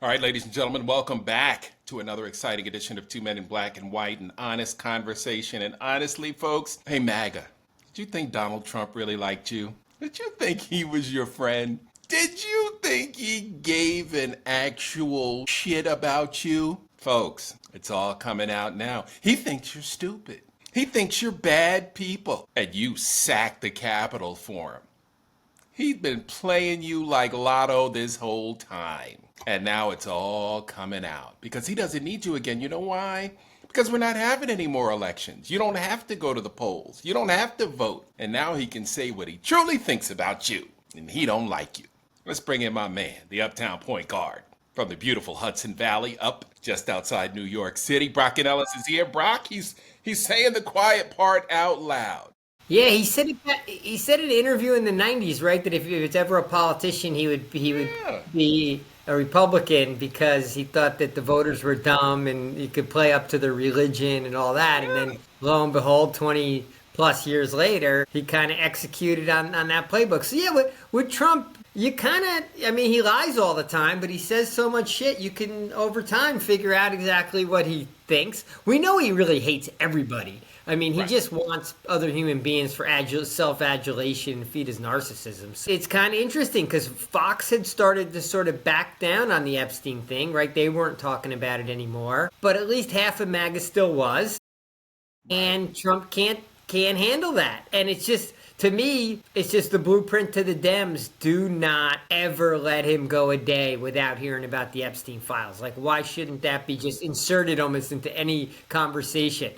All right, ladies and gentlemen, welcome back to another exciting edition of Two Men in Black and White, an honest conversation. And honestly, folks, hey, MAGA, did you think Donald Trump really liked you? Did you think he was your friend? Did you think he gave an actual shit about you? Folks, it's all coming out now. He thinks you're stupid. He thinks you're bad people. And you sacked the Capitol for him. He's been playing you like Lotto this whole time. And now it's all coming out because he doesn't need you again. You know why? Because we're not having any more elections. You don't have to go to the polls. You don't have to vote. And now he can say what he truly thinks about you. And he don't like you. Let's bring in my man, the Uptown point guard from the beautiful Hudson Valley up just outside New York City. Brock Ganeles is here. Brock, he's saying the quiet part out loud. Yeah, he said it. He said in an interview in the '90s, right? That if it's ever a politician, he would Yeah. be a Republican because he thought that the voters were dumb and you could play up to their religion and all that. And Yeah. then lo and behold, 20 plus years later, he kind of executed on that playbook. So yeah, with Trump, you kind of, I mean, he lies all the time, but he says so much shit. You can over time figure out exactly what he thinks. We know he really hates everybody. I mean, he Right. just wants other human beings for self-adulation and feed his narcissism. So it's kind of interesting because Fox had started to sort of back down on the Epstein thing, right? They weren't talking about it anymore, but at least half of MAGA still was, and Trump can't handle that. And it's just, to me, it's just the blueprint to the Dems. Do not ever let him go a day without hearing about the Epstein files. Like, why shouldn't that be just inserted almost into any conversation?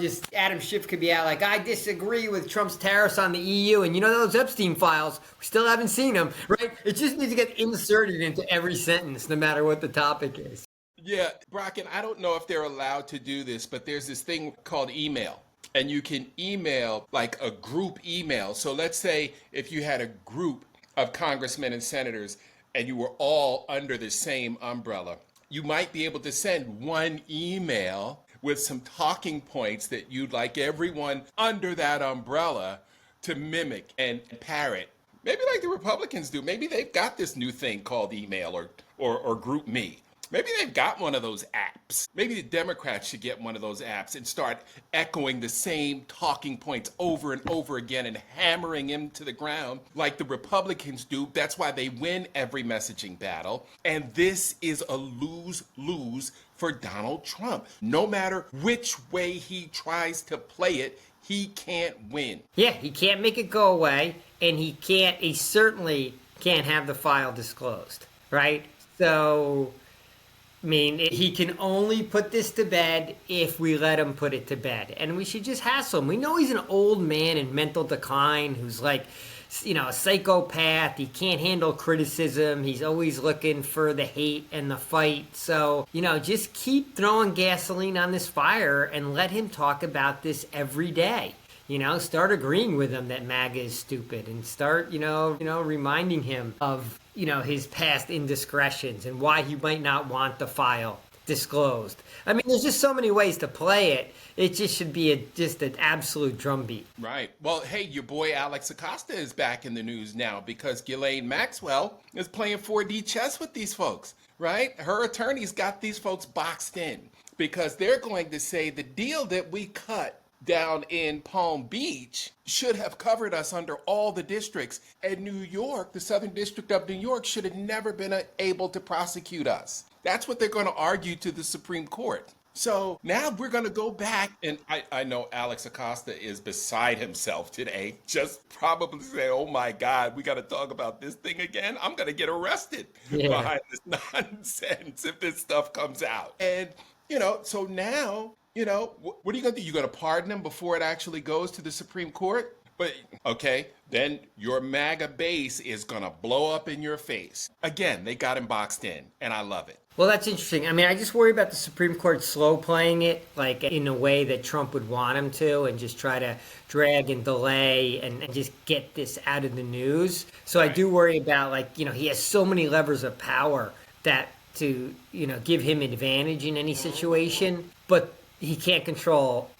Just Adam Schiff could be out like, I disagree with Trump's tariffs on the EU. And those Epstein files, we still haven't seen them, right? It just needs to get inserted into every sentence, no matter what the topic is. Yeah, Brock, and I don't know if they're allowed to do this, but there's this thing called email. And you can email like a group email. So let's say if you had a group of congressmen and senators and you were all under the same umbrella, you might be able to send one email with some talking points that you'd like everyone under that umbrella to mimic and parrot. Maybe like the Republicans do. Maybe they've got this new thing called email or group me. Maybe they've got one of those apps. Maybe the Democrats should get one of those apps and start echoing the same talking points over and over again and hammering them to the ground like the Republicans do. That's why they win every messaging battle. And this is a lose-lose for Donald Trump. No matter which way he tries to play it, he can't win. Yeah, he can't make it go away, and he certainly can't have the file disclosed, right? So, I mean, he can only put this to bed if we let him put it to bed. And we should just hassle him. We know he's an old man in mental decline who's like, a psychopath. He can't handle criticism. He's always looking for the hate and the fight. So, just keep throwing gasoline on this fire and let him talk about this every day. Start agreeing with him that MAGA is stupid and start, reminding him of, his past indiscretions and why he might not want the file disclosed. I mean, there's just so many ways to play it. It just should be just an absolute drumbeat. Right. Well, hey, your boy Alex Acosta is back in the news now because Ghislaine Maxwell is playing 4D chess with these folks, right? Her attorneys got these folks boxed in because they're going to say the deal that we cut down in Palm Beach should have covered us under all the districts. And New York, the Southern District of New York, should have never been able to prosecute us. That's what they're going to argue to the Supreme Court. So now we're going to go back. And I know Alex Acosta is beside himself today. Just probably say, oh my God, we got to talk about this thing again. I'm going to get arrested behind this nonsense if this stuff comes out. And, so now, what are you going to do? You're going to pardon him before it actually goes to the Supreme Court? But, okay, then your MAGA base is going to blow up in your face. Again, they got him boxed in, and I love it. Well, that's interesting. I mean, I just worry about the Supreme Court slow playing it, like in a way that Trump would want him to, and just try to drag and delay and just get this out of the news. So I do worry about, he has so many levers of power that to, give him advantage in any situation, but he can't control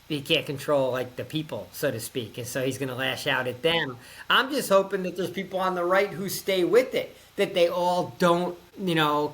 control like the people, so to speak, and so he's going to lash out at them. I'm just hoping that there's people on the right who stay with it, that they all don't,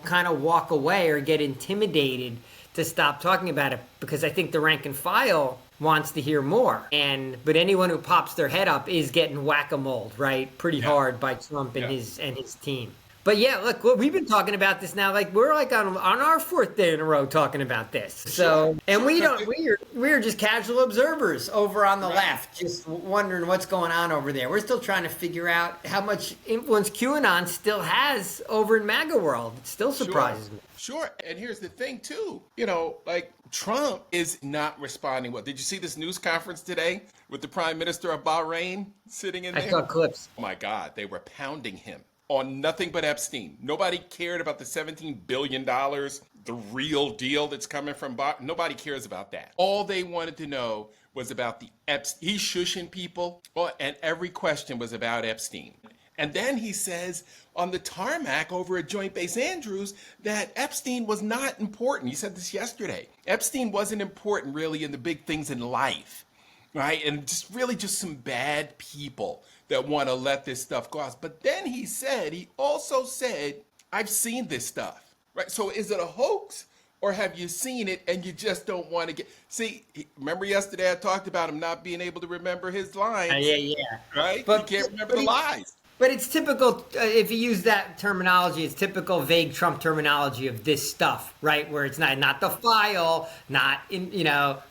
kind of walk away or get intimidated to stop talking about it, because I think the rank and file wants to hear more. But anyone who pops their head up is getting whack-a-mole, right? Pretty hard by Trump and his team. But yeah, look, we've been talking about this now. Like we're like on our fourth day in a row talking about this. So, and we're just casual observers over on the left, just wondering what's going on over there. We're still trying to figure out how much influence QAnon still has over in MAGA world. It still surprises me. Sure. And here's the thing too, like Trump is not responding well. Did you see this news conference today with the Prime Minister of Bahrain sitting in there? I saw clips. Oh my God, they were pounding him on nothing but Epstein. Nobody cared about the $17 billion, the real deal that's coming from nobody cares about that. All they wanted to know was about the Epstein. He's shushing people, and every question was about Epstein. And then he says on the tarmac over at Joint Base Andrews that Epstein was not important. He said this yesterday. Epstein wasn't important really in the big things in life, right? And just some bad people that want to let this stuff go out. But then he also said, I've seen this stuff, right? So is it a hoax, or have you seen it and you just don't want to remember yesterday I talked about him not being able to remember his lines. Yeah. Right? But he can't remember the lies. But it's typical, if you use that terminology, it's typical vague Trump terminology of this stuff, right? Where it's not the file, not in,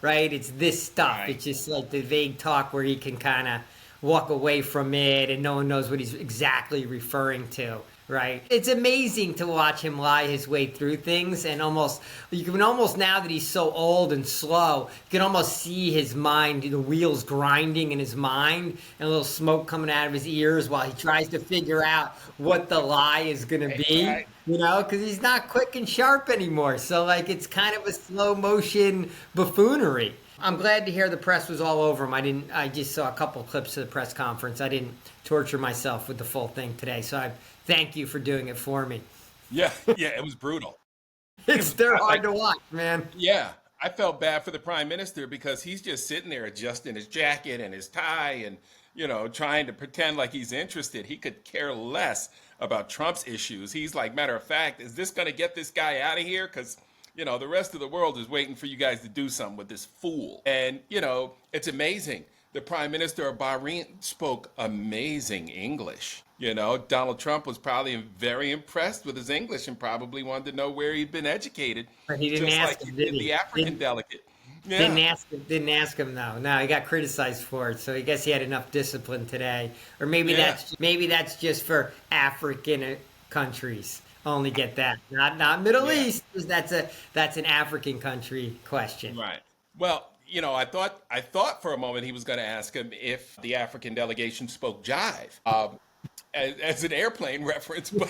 right? It's this stuff. Right. It's just like the vague talk where he can kind of walk away from it and no one knows what he's exactly referring to, right? It's amazing to watch him lie his way through things, and you can almost, now that he's so old and slow, you can almost see his mind, the wheels grinding in his mind, and a little smoke coming out of his ears while he tries to figure out what the lie is going to be. Right. Because he's not quick and sharp anymore. So like it's kind of a slow motion buffoonery. I'm glad to hear the press was all over him. I just saw a couple clips of the press conference. I didn't torture myself with the full thing today. So I thank you for doing it for me. Yeah, it was brutal. They're hard to watch, man. Yeah, I felt bad for the Prime Minister because he's just sitting there adjusting his jacket and his tie and, trying to pretend like he's interested. He could care less about Trump's issues. He's like, matter of fact, is this going to get this guy out of here? Because the rest of the world is waiting for you guys to do something with this fool. And, it's amazing. The Prime Minister of Bahrain spoke amazing English. Donald Trump was probably very impressed with his English and probably wanted to know where he'd been educated. But he didn't ask him, did he? The African delegate. Yeah. Didn't ask him though. No, he got criticized for it. So I guess he had enough discipline today. Or maybe that's just for African countries. Only get that, not Middle East. That's an African country question. Right. Well, I thought for a moment he was going to ask him if the African delegation spoke jive, as an airplane reference, but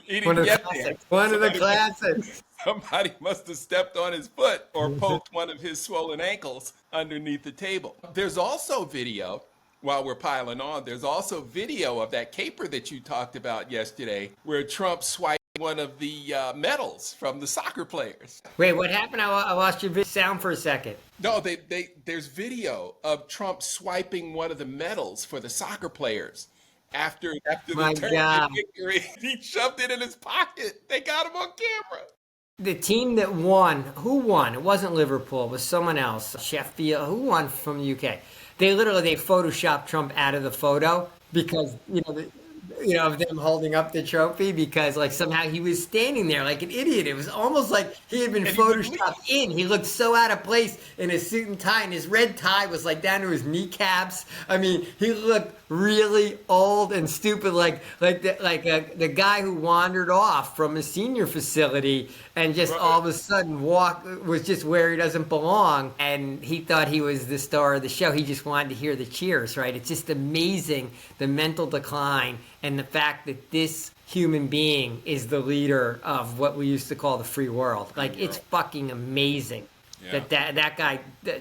he didn't get there. One of the classics. Somebody must have stepped on his foot or poked one of his swollen ankles underneath the table. There's also video. While we're piling on, there's also video of that caper that you talked about yesterday where Trump swiped one of the medals from the soccer players. Wait, what happened? I lost your sound for a second. No, there's video of Trump swiping one of the medals for the soccer players after the tournament victory. He shoved it in his pocket. They got him on camera. The team that won, who won? It wasn't Liverpool, it was someone else. Sheffield, who won from the UK? They photoshopped Trump out of the photo because, of them holding up the trophy because like somehow he was standing there like an idiot. It was almost like he had been photoshopped in. He looked so out of place in his suit and tie, and his red tie was like down to his kneecaps. I mean, he looked really old and stupid, like the guy who wandered off from a senior facility and just all of a sudden was just where he doesn't belong. And he thought he was the star of the show. He just wanted to hear the cheers, right? It's just amazing, the mental decline and the fact that this human being is the leader of what we used to call the free world. Like, it's fucking amazing. Yeah. That guy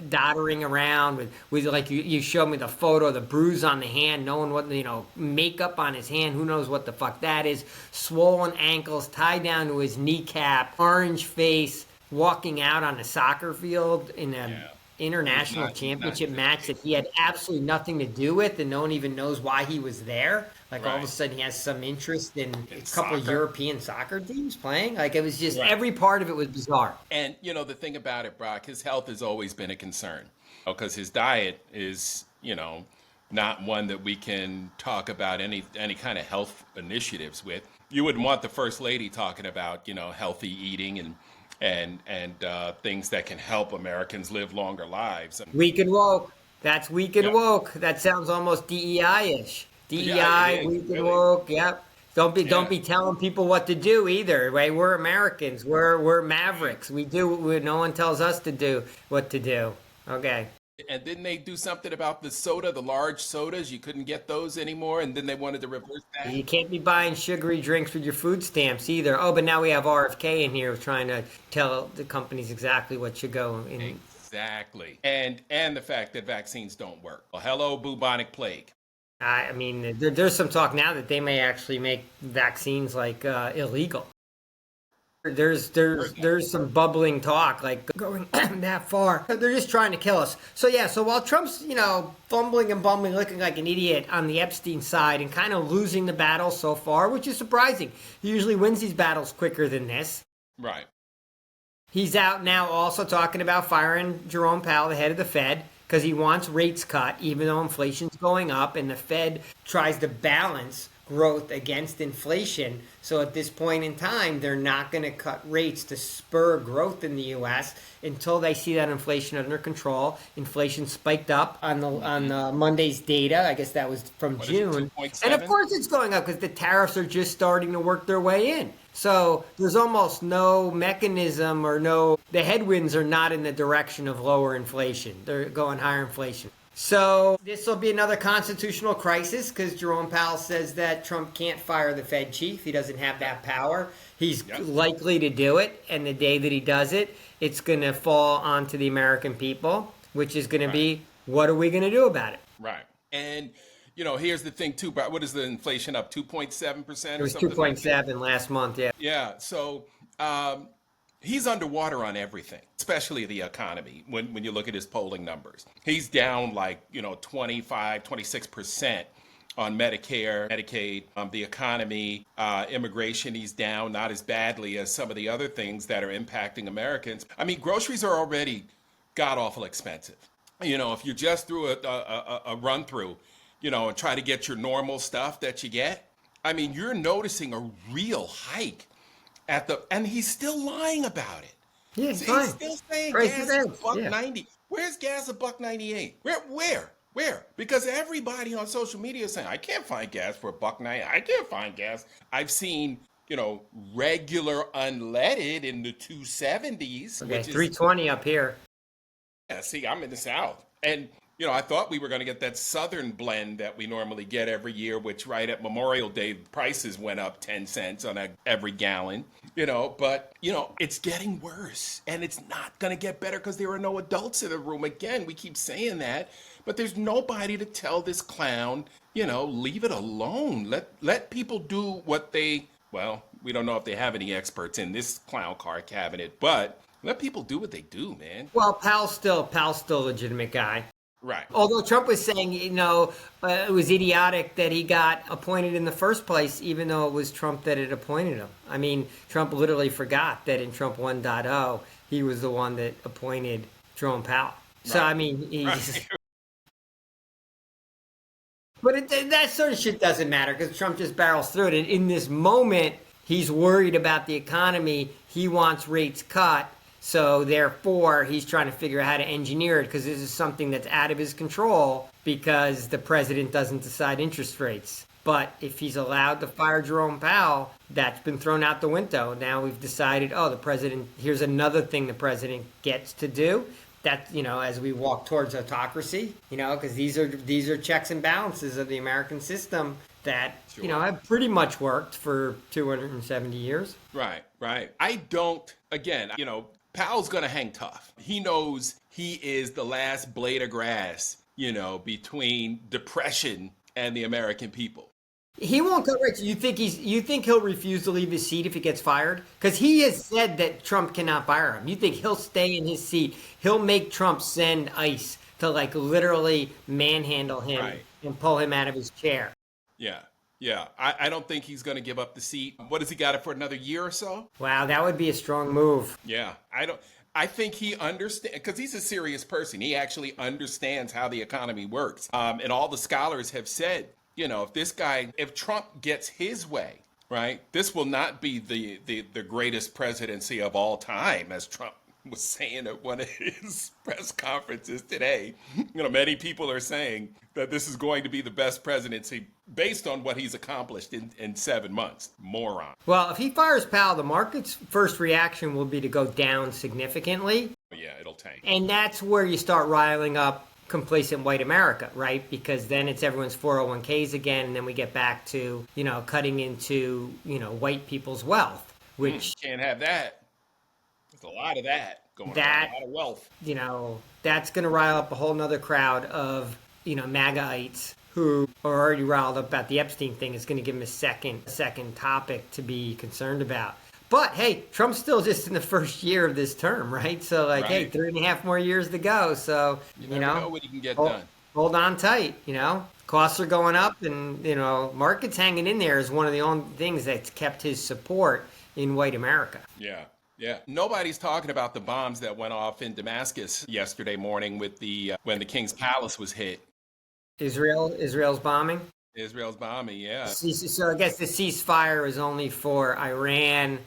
doddering around with like you showed me the photo, the bruise on the hand, knowing what makeup on his hand, who knows what the fuck that is, swollen ankles, tied down to his kneecap, orange face, walking out on a soccer field in a Yeah. international He's not championship in good match that shape. he had absolutely nothing to do with, and no one even knows why he was there. Like all of a Right. sudden he has some interest in a In couple of soccer. European soccer teams playing. Like it was just Right. every part of it was bizarre. And the thing about it, Brock, his health has always been a concern. Because his diet is, not one that we can talk about any kind of health initiatives with. You wouldn't want the first lady talking about, healthy eating and things that can help Americans live longer lives. And Weak and woke. That's weak and yeah, woke. That sounds almost DEI-ish. yeah, it DEI, is weak and really. woke. Yep. Don't Yeah. be telling people what to do either. Right? We're Americans. We're mavericks. No one tells us to do what to do. Okay. And didn't they do something about the soda, the large sodas? You couldn't get those anymore, and then they wanted to reverse that. You can't be buying sugary drinks with your food stamps either. Oh, but now we have RFK in here trying to tell the companies exactly what should go in. Exactly. And the fact that vaccines don't work. Well, hello, bubonic plague. I mean, there's some talk now that they may actually make vaccines like illegal. There's some bubbling talk like going that far. They're just trying to kill us. So yeah, so while Trump's fumbling and bumbling, looking like an idiot on the Epstein side and kind of losing the battle so far, which is surprising. He usually wins these battles quicker than this. Right. He's out now also talking about firing Jerome Powell, the head of the Fed, because he wants rates cut, even though inflation's going up, and the Fed tries to balance growth against inflation. So at this point in time, they're not going to cut rates to spur growth in the U.S. until they see that inflation under control. Inflation spiked up on the Monday's data. I guess that was from What is it, June. 2.7? And of course it's going up because the tariffs are just starting to work their way in. So there's almost no mechanism the headwinds are not in the direction of lower inflation. They're going higher inflation. So this will be another constitutional crisis because Jerome Powell says that Trump can't fire the Fed chief. He doesn't have that power. He's likely to do it. And the day that he does it, it's going to fall onto the American people, which is going to be, what are we going to do about it? Right. And, here's the thing, too. But what is the inflation up? 2.7% It or was something like that? 2.7 last month, yeah. Yeah. So he's underwater on everything, especially the economy. When you look at his polling numbers, he's down like 25, 26% on Medicare, Medicaid, the economy, immigration. He's down not as badly as some of the other things that are impacting Americans. I mean, groceries are already god awful expensive. If you just through a run through, and try to get your normal stuff that you get, I mean, you're noticing a real hike and he's still lying about it. Yeah, See, fine. he's still saying Price gas is is eggs, buck yeah. 90. Where's gas a buck 98? Where? Because everybody on social media is saying, I can't find gas for a buck 90. I can't find gas. I've seen, regular unleaded in the 270s, Okay, which is 320 up here. yeah, see, I'm in the South. And, I thought we were going to get that Southern blend that we normally get every year, which right at Memorial Day, prices went up 10 cents on every gallon, but, it's getting worse and it's not going to get better because there are no adults in the room. Again, we keep saying that, but there's nobody to tell this clown, leave it alone. Let people do what we don't know if they have any experts in this clown car cabinet, but let people do what they do, man. Well, Powell's still a legitimate guy. Right. Although Trump was saying, it was idiotic that he got appointed in the first place, even though it was Trump that had appointed him. I mean, Trump literally forgot that in Trump 1.0, he was the one that appointed Jerome Powell. So, Right. I mean, Right. But that sort of shit doesn't matter because Trump just barrels through it. And in this moment, he's worried about the economy. He wants rates cut. So therefore, he's trying to figure out how to engineer it because this is something that's out of his control because the president doesn't decide interest rates. But if he's allowed to fire Jerome Powell, that's been thrown out the window. Now we've decided, here's another thing the president gets to do. That, as we walk towards autocracy, because these are checks and balances of the American system that, Sure. have pretty much worked for 270 years. Right. Powell's going to hang tough. He knows he is the last blade of grass, between depression and the American people. He won't cut rates. You think he'll refuse to leave his seat if he gets fired? Because he has said that Trump cannot fire him. You think he'll stay in his seat? He'll make Trump send ICE to like literally manhandle him Right. and pull him out of his chair. Yeah. Yeah. I don't think he's going to give up the seat. What has he got it for another year or so? Wow, that would be a strong move. Yeah. I think he understands because he's a serious person. He actually understands how the economy works. And all the scholars have said, if Trump gets his way, right, this will not be the greatest presidency of all time, as Trump was saying at one of his press conferences today. Many people are saying that this is going to be the best presidency based on what he's accomplished in 7 months. Moron. Well, if he fires Powell, the market's first reaction will be to go down significantly. Yeah, it'll tank. And that's where you start riling up complacent white America, right? Because then it's everyone's 401ks again, and then we get back to, cutting into, white people's wealth, which can't have that. There's a lot of that going on, a lot of wealth. That's going to rile up a whole nother crowd of, MAGAites who are already riled up about the Epstein thing. Is going to give them a second topic to be concerned about. But hey, Trump's still just in the first year of this term, right? So hey, 3.5 more years to go. So you never know what he can get done. Hold on tight. Costs are going up, and market's hanging in there is one of the only things that's kept his support in white America. Yeah. Yeah, nobody's talking about the bombs that went off in Damascus yesterday morning with when the King's Palace was hit. Israel's bombing? Israel's bombing, yeah. So I guess the ceasefire is only for Iran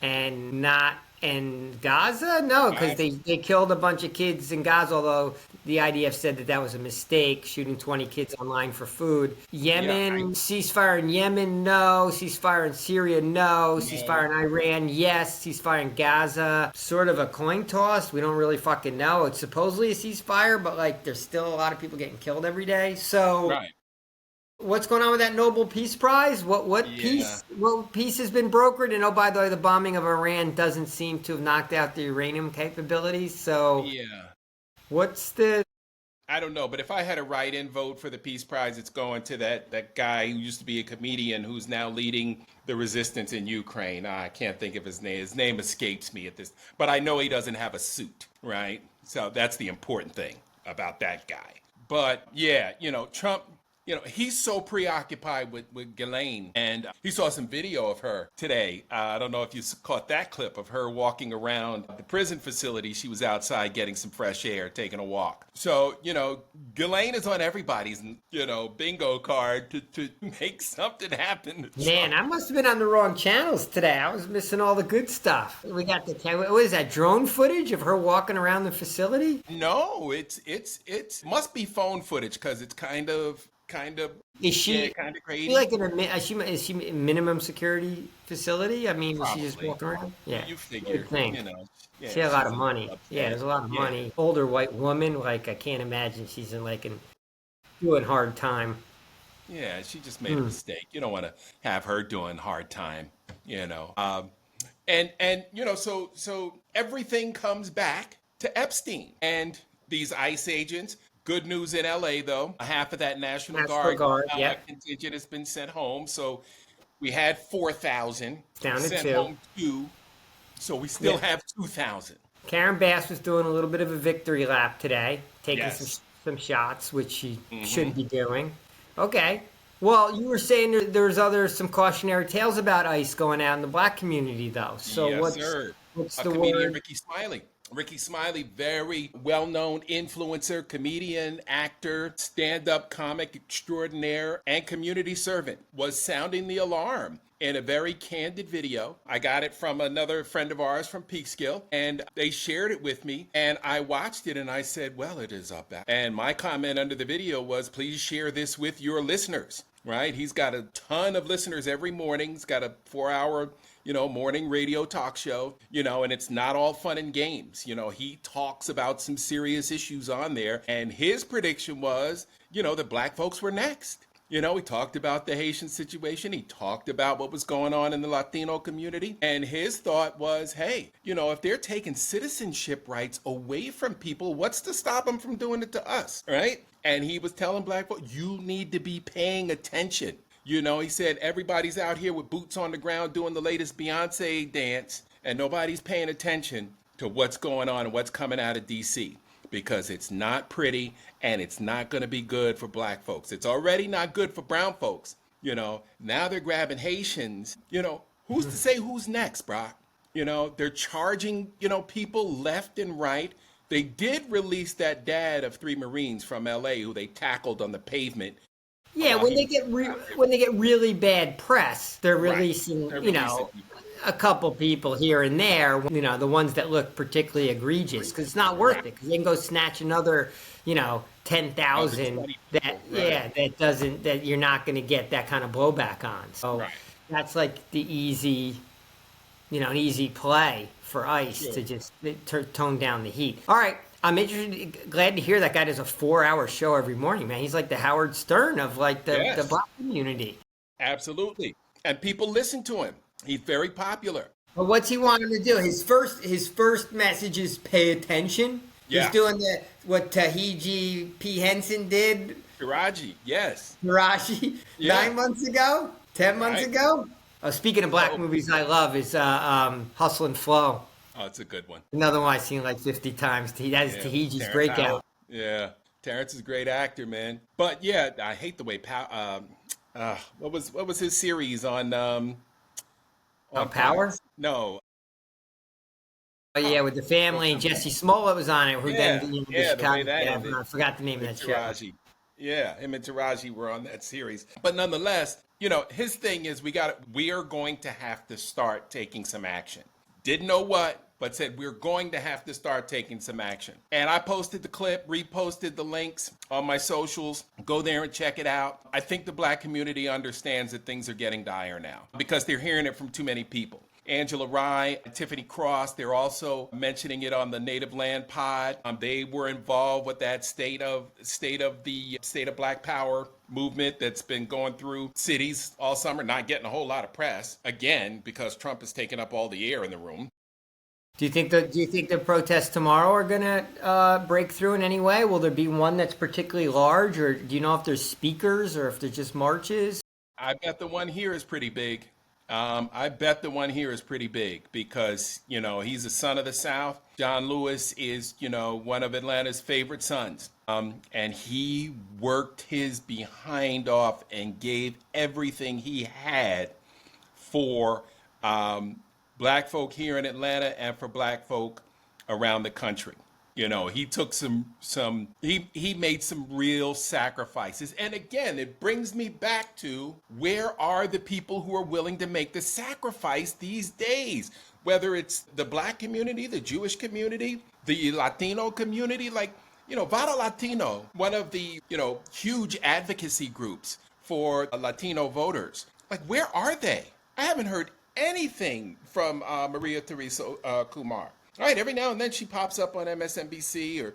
and not in Gaza? No, because they killed a bunch of kids in Gaza, although the IDF said that was a mistake, shooting 20 kids online for food. Yemen, ceasefire in Yemen, no. Ceasefire in Syria, no. Ceasefire in Iran, yes. Ceasefire in Gaza, sort of a coin toss. We don't really fucking know. It's supposedly a ceasefire, but there's still a lot of people getting killed every day. So what's going on with that Nobel Peace Prize? What peace has been brokered? And by the way, the bombing of Iran doesn't seem to have knocked out the uranium capabilities. So what's the... I don't know, but if I had a write-in vote for the Peace Prize, it's going to that guy who used to be a comedian who's now leading the resistance in Ukraine. I can't think of his name. His name escapes me at this, but I know he doesn't have a suit, right? So that's the important thing about that guy. But yeah, Trump... he's so preoccupied with Ghislaine, and he saw some video of her today. I don't know if you caught that clip of her walking around the prison facility. She was outside getting some fresh air, taking a walk. So, Ghislaine is on everybody's, bingo card to make something happen. Man, I must have been on the wrong channels today. I was missing all the good stuff. We got what is that, drone footage of her walking around the facility? No, it's must be phone footage because it's kind of is she kind of crazy? Is she a minimum security facility? I mean, Probably. is she just walking around? Yeah, you figure. She had a lot of money. Yeah, there's a lot of money. Older white woman, I can't imagine she's in doing hard time. Yeah, she just made a mistake. You don't want to have her doing hard time, so everything comes back to Epstein and these ICE agents. Good news in LA, though. Half of that National Guard contingent has been sent home. So we had 4,000. Down to sent 2. home 2. So we still have 2,000. Karen Bass was doing a little bit of a victory lap today, taking some shots, which she shouldn't be doing. Okay. Well, you were saying there's some cautionary tales about ICE going out in the black community, though. So what's the comedian, word? Ricky Smiley. Ricky Smiley, very well-known influencer, comedian, actor, stand-up comic extraordinaire, and community servant, was sounding the alarm in a very candid video. I got it from another friend of ours from Peekskill, and they shared it with me, and I watched it, and I said, well, it is up. And my comment under the video was, please share this with your listeners, right? He's got a ton of listeners every morning. He's got a 4-hour morning radio talk show, and it's not all fun and games. He talks about some serious issues on there. And his prediction was, that black folks were next. He talked about the Haitian situation. He talked about what was going on in the Latino community. And his thought was, hey, if they're taking citizenship rights away from people, what's to stop them from doing it to us, right? And he was telling black folks, you need to be paying attention You know, he said everybody's out here with boots on the ground doing the latest Beyonce dance, and nobody's paying attention to what's going on and what's coming out of DC, because it's not pretty and it's not going to be good for black folks. It's already not good for brown folks. You know, now they're grabbing Haitians. You know, who's to say who's next, Brock? You know, they're charging, people left and right. They did release that dad of 3 Marines from LA who they tackled on the pavement. Yeah, when they get really bad press, they're releasing, People. a couple people here and there, the ones that look particularly egregious, because it's not worth it, because they can go snatch another, 10,000 that you're not going to get that kind of blowback on. So that's like the easy, an easy play for ICE to just tone down the heat. All right. I'm glad to hear that guy does a 4-hour show every morning, man. He's like the Howard Stern of like the black community. Absolutely. And people listen to him. He's very popular. But what's he wanting to do? His first message is pay attention. Yeah. He's doing what Tahiji P. Henson did. Taraji, yes. Taraji, 9 months ago? 10 months ago? Oh, speaking of black movies I love is Hustle and Flow. Oh, it's a good one. Another one I've seen like 50 times. That is Tahiji's Terrence breakout. Howard. Yeah. Terrence is a great actor, man. But yeah, I hate the way what was his series on Power? No. Oh yeah, with the family. Jesse Smollett was on it. Who I forgot the name of that Taraji. show. Yeah, him and Taraji were on that series. But nonetheless, his thing is we are going to have to start taking some action. Didn't know what, but said we're going to have to start taking some action. And I posted the clip, reposted the links on my socials. Go there and check it out. I think the black community understands that things are getting dire now because they're hearing it from too many people. Angela Rye, Tiffany Cross, they're also mentioning it on the Native Land Pod. They were involved with that state of Black Power movement that's been going through cities all summer, not getting a whole lot of press, again, because Trump has taken up all the air in the room. Do you think the protests tomorrow are going to break through in any way? Will there be one that's particularly large, or do you know if there's speakers or if there's just marches? I bet the one here is pretty big. Because, he's a son of the South. John Lewis is, one of Atlanta's favorite sons. And he worked his behind off and gave everything he had for black folk here in Atlanta and for black folk around the country. He took he made some real sacrifices. And again, it brings me back to where are the people who are willing to make the sacrifice these days? Whether it's the black community, the Jewish community, the Latino community, Vada Latino, one of the, huge advocacy groups for Latino voters. Where are they? I haven't heard anything from Maria Teresa Kumar. All right, every now and then she pops up on MSNBC or,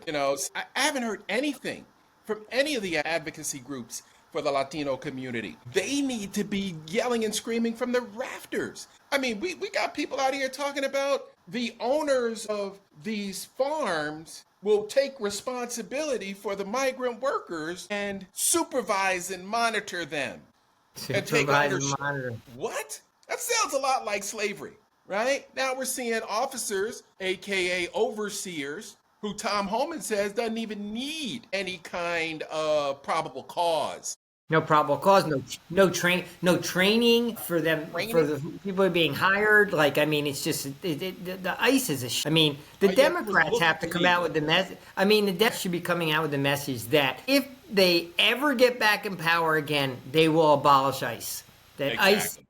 I haven't heard anything from any of the advocacy groups for the Latino community. They need to be yelling and screaming from the rafters. I mean, we got people out here talking about the owners of these farms will take responsibility for the migrant workers and supervise and monitor them. Supervise and monitor. What? That sounds a lot like slavery. Right? Now we're seeing officers, aka overseers, who Tom Homan says doesn't even need any kind of probable cause. No probable cause, no training for them, for the people who are being hired. It's just the ICE is the Democrats have to come out with the message. The Democrats should be coming out with the message that if they ever get back in power again, they will abolish ICE. That exactly.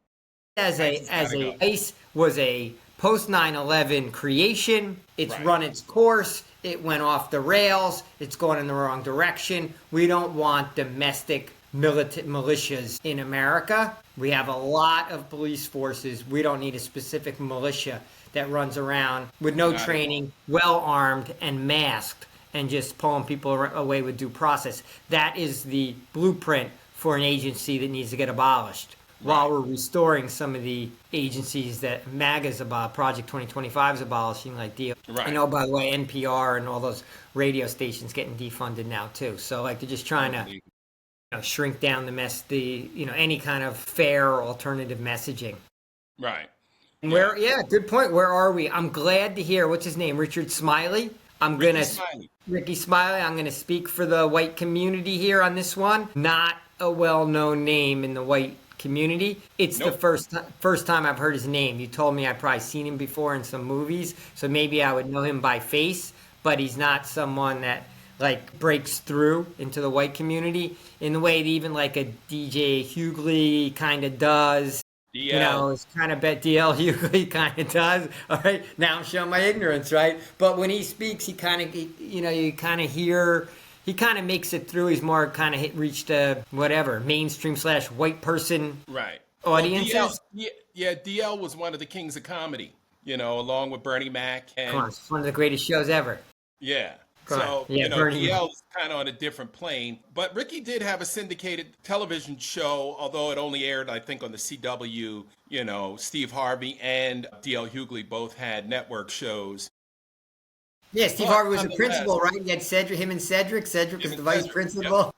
ICE was a post 9/11 creation. It's run its course. It went off the rails. It's going in the wrong direction. We don't want domestic militias in America. We have a lot of police forces. We don't need a specific militia that runs around with no training, well armed and masked, and just pulling people away with due process. That is the blueprint for an agency that needs to get abolished. While we're restoring some of the agencies that MAGA's about, Project 2025 is abolishing, like the, by the way, NPR and all those radio stations getting defunded now too. So they're just trying to, shrink down any kind of fair or alternative messaging. Right. Good point. Where are we? I'm glad to hear, what's his name? Richard Smiley. Ricky Smiley. I'm gonna speak for the white community here on this one. Not a well-known name in the white community. It's the first time I've heard his name. You told me I'd probably seen him before in some movies, so maybe I would know him by face, but he's not someone that like breaks through into the white community in the way that even like a DJ Hughley kind of does. It's kind of bet DL Hughley kind of does. All right, now I'm showing my ignorance, right? But when he speaks, he kind of, you kind of hear, he kind of makes it through. He's more kind of reached a mainstream / white person audiences. Well, DL was one of the kings of comedy, along with Bernie Mac. And come on, it's one of the greatest shows ever. Yeah. Bernie DL is kind of on a different plane. But Ricky did have a syndicated television show, although it only aired, I think, on the CW. Steve Harvey and DL Hughley both had network shows. Yeah, Steve Harvey was the principal, right? You had him and Cedric. Cedric was the vice principal.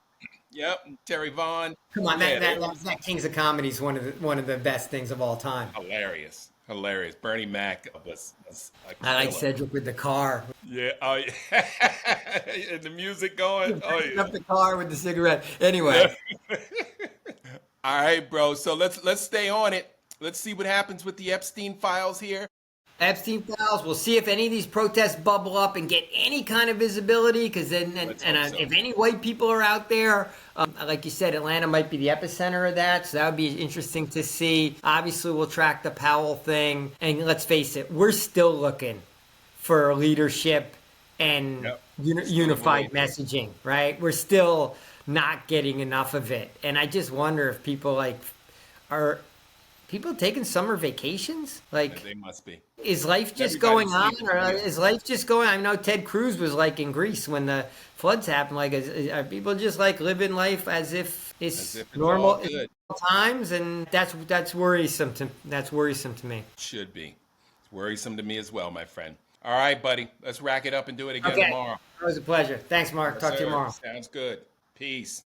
Yep. Terry Vaughn. Come on, that Kings of Comedy is one of the best things of all time. Hilarious. Bernie Mac was I like Cedric with the car. Yeah. Oh, yeah. And the music going. Oh, yeah. Up the car with the cigarette. Anyway. All right, bro. So let's stay on it. Let's see what happens with the Epstein files here. Epstein files. We'll see if any of these protests bubble up and get any kind of visibility. Because if any white people are out there, like you said, Atlanta might be the epicenter of that. So that would be interesting to see. Obviously, we'll track the Powell thing. And let's face it, we're still looking for leadership and unified messaging, right? We're still not getting enough of it. And I just wonder if people are people taking summer vacations? Like, they must be. Is life just going on, or is life just going? I know Ted Cruz was like in Greece when the floods happened. Like, are people just like living life as if it's normal at all times? And that's worrisome. That's worrisome to me. Should be. It's worrisome to me as well, my friend. All right, buddy. Let's rack it up and do it again tomorrow. It was a pleasure. Thanks, Mark. Talk to you tomorrow. Sounds good. Peace.